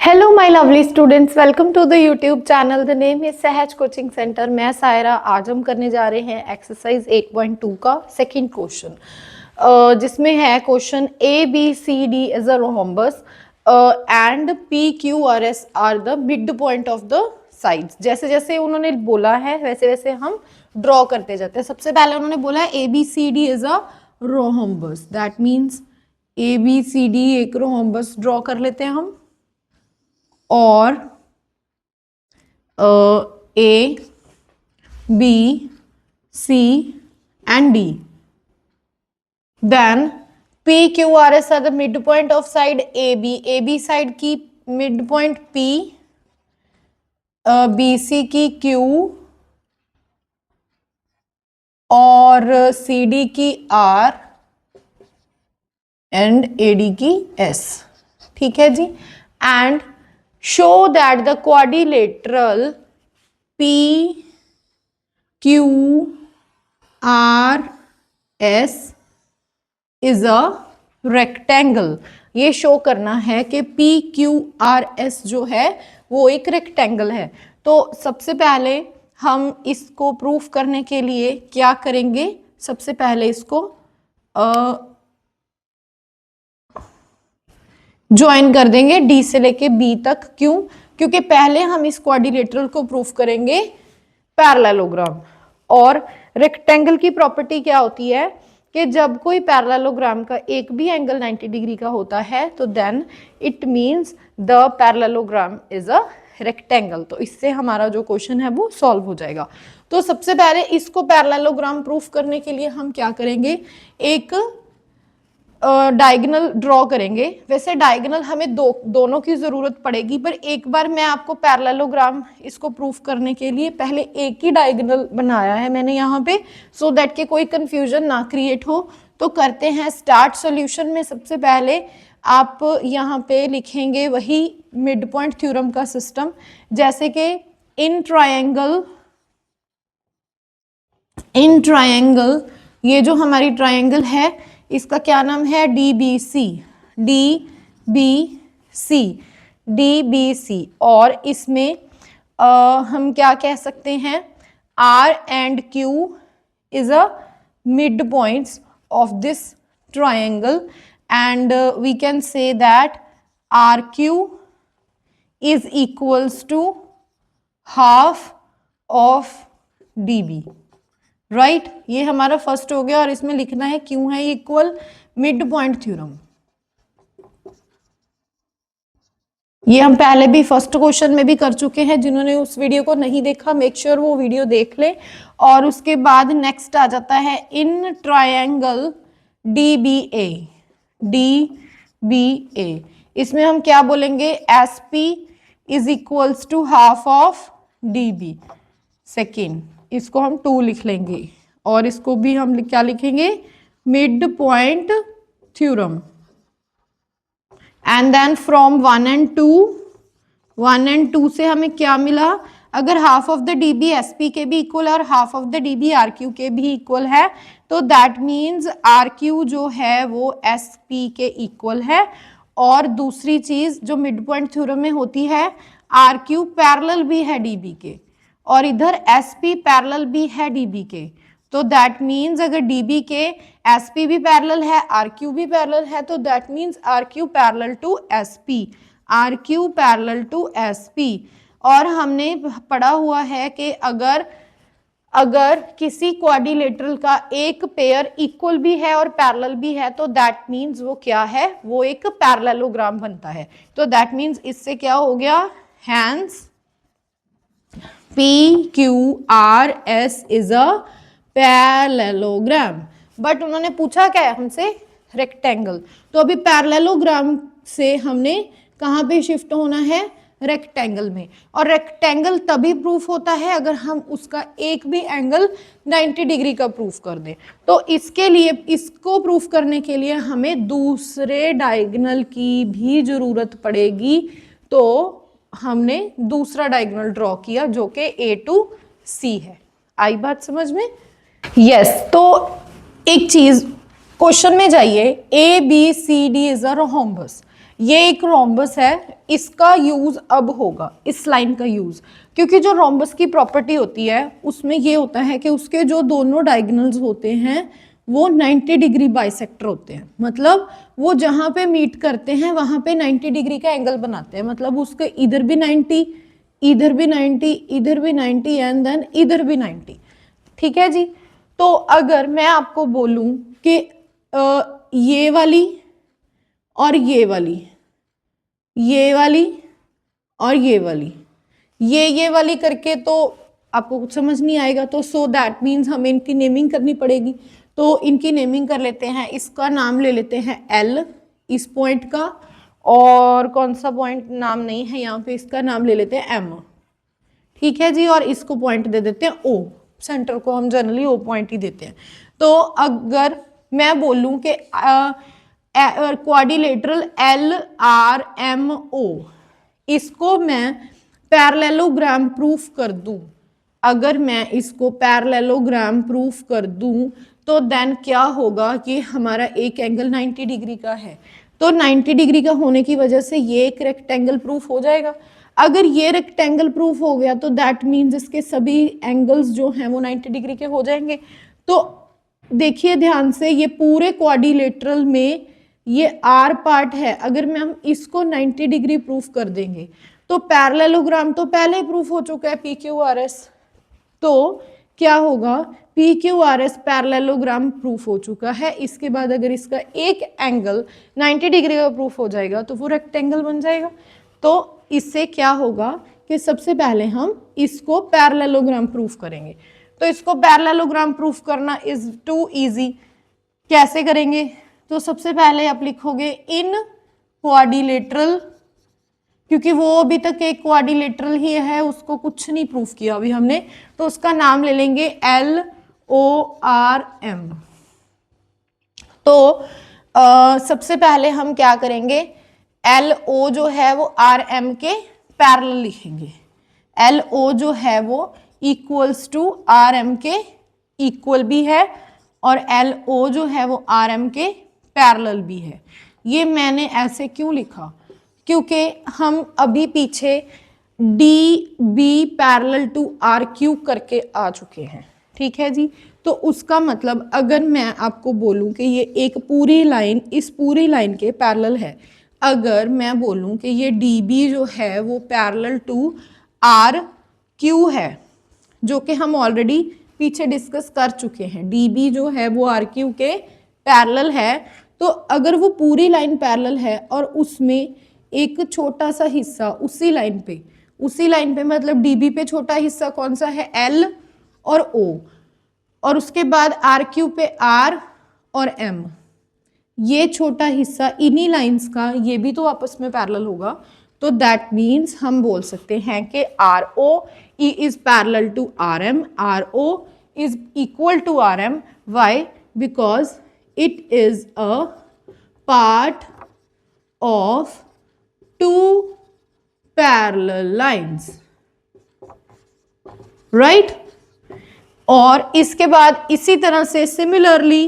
Hello my lovely students, welcome to the YouTube channel. The name is Sahaj coaching centre. मैं सायरा। आज हम करने जा रहे हैं एक्सरसाइज 8.2 का सेकंड क्वेश्चन, जिसमें है question A B C D is a rhombus and P Q R S are the mid point of the sides. जैसे जैसे उन्होंने बोला है वैसे वैसे हम ड्रॉ करते जाते हैं। सबसे पहले उन्होंने बोला है A B C D is a rhombus, that means A B C D एक रोम्बस ड्रॉ कर लेते हैं हम। और A B C and D, then P Q R S are the mid point of side A B side की mid point P, B C की Q और C D की आर एंड ए डी की S. ठीक है जी। And show that the quadrilateral P Q R S is a rectangle। ये show करना है कि P Q R S जो है वो एक रेक्टेंगल है। तो सबसे पहले हम इसको प्रूफ करने के लिए क्या करेंगे, सबसे पहले इसको ज्वाइन कर देंगे डी से लेके बी तक। क्यों? क्योंकि पहले हम इस क्वाड्रिलेटरल को प्रूफ करेंगे पैरेललोग्राम। और रेक्टेंगल की प्रॉपर्टी क्या होती है कि जब कोई पैरेललोग्राम का एक भी एंगल 90 डिग्री का होता है तो then it means the parallelogram is a rectangle. तो इससे हमारा जो क्वेश्चन है वो सॉल्व हो जाएगा। तो सबसे पहले इसको पैरेललोग्राम प्रूफ करने के लिए हम क्या करेंगे, एक डायगोनल ड्रॉ करेंगे। वैसे डायगोनल हमें दोनों की जरूरत पड़ेगी, पर एक बार मैं आपको पैरेललोग्राम इसको प्रूफ करने के लिए पहले एक ही डायगोनल बनाया है मैंने यहाँ पे, सो दैट के कोई कंफ्यूजन ना क्रिएट हो। तो करते हैं स्टार्ट। सॉल्यूशन में सबसे पहले आप यहाँ पे लिखेंगे वही मिड पॉइंट थ्योरम का सिस्टम, जैसे कि इन ट्रायंगल ये जो हमारी ट्रायंगल है इसका क्या नाम है, डी बी सी। और इसमें हम क्या कह सकते हैं, R and Q is a mid points of this triangle and we can say that R Q is equals to half of D B. Right, ये हमारा फर्स्ट हो गया। और इसमें लिखना है क्यों है इक्वल मिड पॉइंट थ्योरम। ये हम पहले भी फर्स्ट क्वेश्चन में भी कर चुके हैं। जिन्होंने उस वीडियो को नहीं देखा मेक श्योर वो वीडियो देख ले। और उसके बाद नेक्स्ट आ जाता है in triangle D B A. इसमें हम क्या बोलेंगे, S P is equals to half of D B. Second, इसको हम 2 लिख लेंगे और इसको भी हम क्या लिखेंगे, mid point theorem. And then from 1 and 2 से हमें क्या मिला, अगर half of the D B S P के भी इक्वल है और half of the D B R Q के भी इक्वल है तो दैट मीन्स आर क्यू जो है वो एस पी के इक्वल है। और दूसरी चीज जो मिड पॉइंट थ्योरम में होती है, आर क्यू पैरेलल भी है डी बी के और इधर एस पी पैरेलल भी है डीबी के। तो दैट मीन्स अगर डीबी के एस पी भी पैरेलल है, आर क्यू भी पैरेलल है, तो that means R Q parallel to S P. और हमने पढ़ा हुआ है कि अगर किसी क्वाड्रिलेटरल का एक पेयर इक्वल भी है और पैरेलल भी है तो दैट मीन्स वो क्या है, वो एक पैरेललोग्राम बनता है। तो दैट मीन्स इससे क्या हो गया, hence P Q R S is a parallelogram. But उन्होंने पूछा क्या है हमसे, रेक्टेंगल। तो अभी पैरेललोग्राम से हमने कहाँ पे शिफ्ट होना है, रेक्टेंगल में। और रेक्टेंगल तभी प्रूफ होता है अगर हम उसका एक भी एंगल 90 डिग्री का प्रूफ कर दें। तो इसके लिए, इसको प्रूफ करने के लिए हमें दूसरे डायगोनल की भी जरूरत पड़ेगी। तो हमने दूसरा डायगोनल ड्रॉ किया जो कि ए टू सी है। आई बात समझ में? यस। तो एक चीज क्वेश्चन में जाइए, A B C D is a rhombus. ये एक रोम्बस है, इसका यूज अब होगा, इस लाइन का यूज, क्योंकि जो रोम्बस की प्रॉपर्टी होती है उसमें ये होता है कि उसके जो दोनों डायगोनल्स होते हैं वो 90 डिग्री बाइसेक्टर होते हैं, मतलब वो जहां पे मीट करते हैं वहां पे 90 डिग्री का एंगल बनाते हैं, मतलब उसके इधर भी 90, इधर भी 90, इधर भी 90 एंड देन इधर भी 90। ठीक है जी। तो अगर मैं आपको बोलूं कि ये वाली और ये वाली, ये वाली और ये वाली करके तो आपको कुछ समझ नहीं आएगा, तो सो दैट मीन्स हमें इनकी नेमिंग करनी पड़ेगी। तो इनकी नेमिंग कर लेते हैं, इसका नाम ले लेते हैं एल इस पॉइंट का, और कौन सा पॉइंट नाम नहीं है यहाँ पे, इसका नाम ले लेते हैं एम। ठीक है जी, और इसको पॉइंट दे देते हैं ओ, सेंटर को हम जनरली ओ पॉइंट ही देते हैं। तो अगर मैं बोलूं कि quadrilateral L R M O, इसको मैं पैरेललोग्राम प्रूफ कर दूं, अगर मैं इसको पैरेललोग्राम प्रूफ कर दूं तो देन क्या होगा कि हमारा एक एंगल 90 डिग्री का है, तो 90 डिग्री का होने की वजह से ये एक रेक्टेंगल प्रूफ हो जाएगा। अगर ये रेक्टेंगल प्रूफ हो गया तो दैट मीन्स इसके सभी एंगल्स जो हैं वो 90 डिग्री के हो जाएंगे। तो देखिए ध्यान से, ये पूरे क्वाड्रिलेटरल में ये आर पार्ट है, अगर मैं हम इसको 90 डिग्री प्रूफ कर देंगे तो पैरेललोग्राम तो पहले ही प्रूफ हो चुका है पी क्यू आर एस, तो क्या होगा, P Q R S parallelogram proof हो चुका है। इसके बाद अगर इसका एक एंगल 90 डिग्री का प्रूफ हो जाएगा तो वो रेक्टेंगल बन जाएगा। तो इससे क्या होगा कि सबसे पहले हम इसको पैरेललोग्राम प्रूफ करेंगे। तो इसको पैरेललोग्राम प्रूफ करना इज टू इजी। कैसे करेंगे, तो सबसे पहले आप लिखोगे इन क्वाड्रिलेटरल, क्योंकि वो अभी तक एक क्वाड्रिलेटरल ही है, उसको कुछ नहीं प्रूफ किया अभी हमने, तो उसका नाम ले लेंगे एल ओ आर एम। तो सबसे पहले हम क्या करेंगे, एल ओ जो है वो आर एम के पैरेलल लिखेंगे, एल ओ जो है वो इक्वल्स टू आर एम के इक्वल भी है, और एल ओ जो है वो आर एम के पैरेलल भी है। ये मैंने ऐसे क्यों लिखा, क्योंकि हम अभी पीछे D B parallel to R Q करके आ चुके हैं। ठीक है जी, तो उसका मतलब अगर मैं आपको बोलूं कि ये एक पूरी लाइन इस पूरी लाइन के पैरेलल है, अगर मैं बोलूं कि ये डी बी जो है वो पैरेलल टू आर क्यू है, जो कि हम ऑलरेडी पीछे डिस्कस कर चुके हैं, डी बी जो है वो आर क्यू के पैरेलल है, तो अगर वो पूरी लाइन पैरेलल है और उसमें एक छोटा सा हिस्सा उसी लाइन पे मतलब डीबी पे छोटा हिस्सा कौन सा है, एल और ओ, और उसके बाद आर क्यू पे आर और एम, ये छोटा हिस्सा इन्हीं लाइंस का ये भी तो आपस में पैरेलल होगा। तो दैट मीन्स हम बोल सकते हैं कि R O is parallel to R M, R O is equal to R M. Why, because it is a part of two parallel lines, right? और इसके बाद इसी तरह से सिमिलरली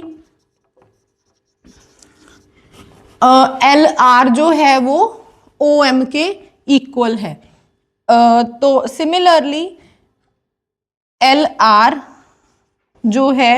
एल आर जो है वो ओ एम के इक्वल है, तो सिमिलरली एल आर जो है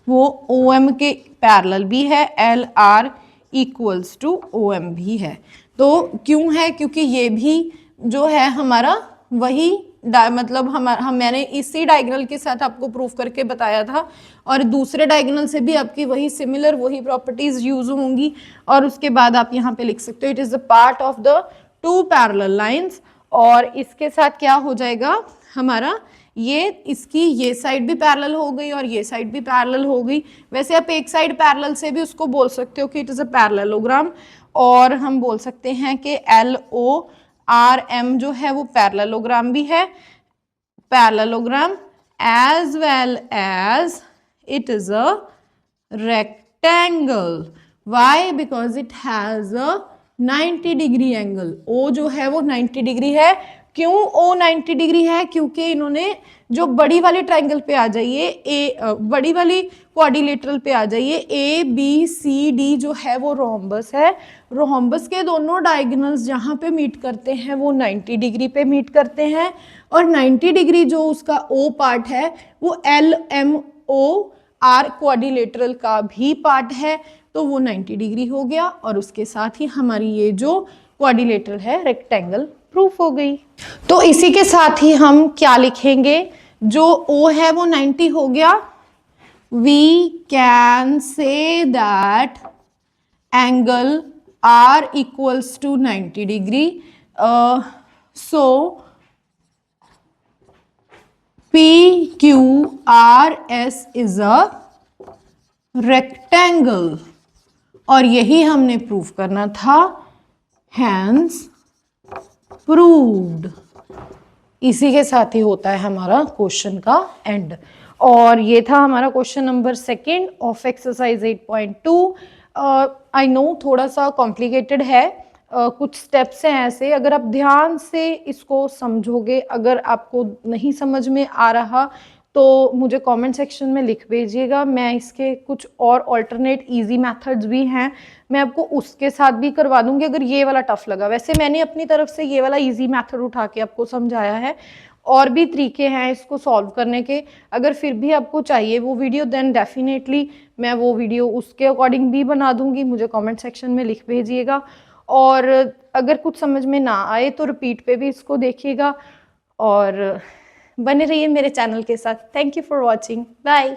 वो ओ एम के पैरेलल भी है, L R equals to O M भी है। तो क्यों है, क्योंकि ये भी जो है हमारा वही मतलब हम मैंने इसी डायगोनल के साथ आपको प्रूफ करके बताया था, और दूसरे डायगोनल से भी आपकी वही सिमिलर वही प्रॉपर्टीज यूज होंगी, और उसके बाद आप यहाँ पे लिख सकते हो it is a part of the two parallel lines. और इसके साथ क्या हो जाएगा हमारा, ये इसकी ये साइड भी पैरेलल हो गई और ये साइड भी पैरेलल हो गई। वैसे आप एक साइड पैरेलल से भी उसको बोल सकते हो कि इट इज अ पैरेललोग्राम, और हम बोल सकते हैं कि एल ओ आर एम जो है वो पैरेललोग्राम भी है, parallelogram as well as it is a rectangle. Why, because it has a 90 degree angle. O जो है वो 90 डिग्री है। क्यों ओ 90 डिग्री है, क्योंकि इन्होंने जो बड़ी वाली ट्राइंगल पे आ जाइए, बड़ी वाली क्वाड्रिलेटरल पे आ जाइए। ए बी सी डी जो है वो रोम्बस है। रोम्बस के दोनों डायगोनल्स जहाँ पे मीट करते हैं वो 90 डिग्री पे मीट करते हैं, और 90 डिग्री जो उसका ओ पार्ट है वो L M O R quadrilateral का भी पार्ट है, तो वो 90 डिग्री हो गया, और उसके साथ ही हमारी ये जो क्वाड्रिलेटरल है रेक्टेंगल प्रूफ हो गई। तो इसी के साथ ही हम क्या लिखेंगे, जो O है वो 90 हो गया, we can say that angle R equals to 90 degree. So PQRS is a rectangle, और यही हमने प्रूव करना था, hence proved। इसी के साथ ही होता है हमारा क्वेश्चन का एंड। और ये था हमारा question number 2 of exercise 8.2। I know थोड़ा सा कॉम्प्लिकेटेड है, कुछ स्टेप्स हैं ऐसे, अगर आप ध्यान से इसको समझोगे, अगर आपको नहीं समझ में आ रहा तो मुझे कमेंट सेक्शन में लिख भेजिएगा। मैं इसके कुछ और ऑल्टरनेट इजी मेथड्स भी हैं, मैं आपको उसके साथ भी करवा दूंगी अगर ये वाला टफ लगा। वैसे मैंने अपनी तरफ से ये वाला इजी मेथड उठा के आपको समझाया है, और भी तरीके हैं इसको सॉल्व करने के। अगर फिर भी आपको चाहिए वो वीडियो, देन डेफिनेटली मैं वो वीडियो उसके अकॉर्डिंग भी बना दूंगी, मुझे कमेंट सेक्शन में लिख भेजिएगा। और अगर कुछ समझ में ना आए तो रिपीट पे भी इसको देखिएगा, और बने रहिए मेरे चैनल के साथ। Thank you for watching, bye.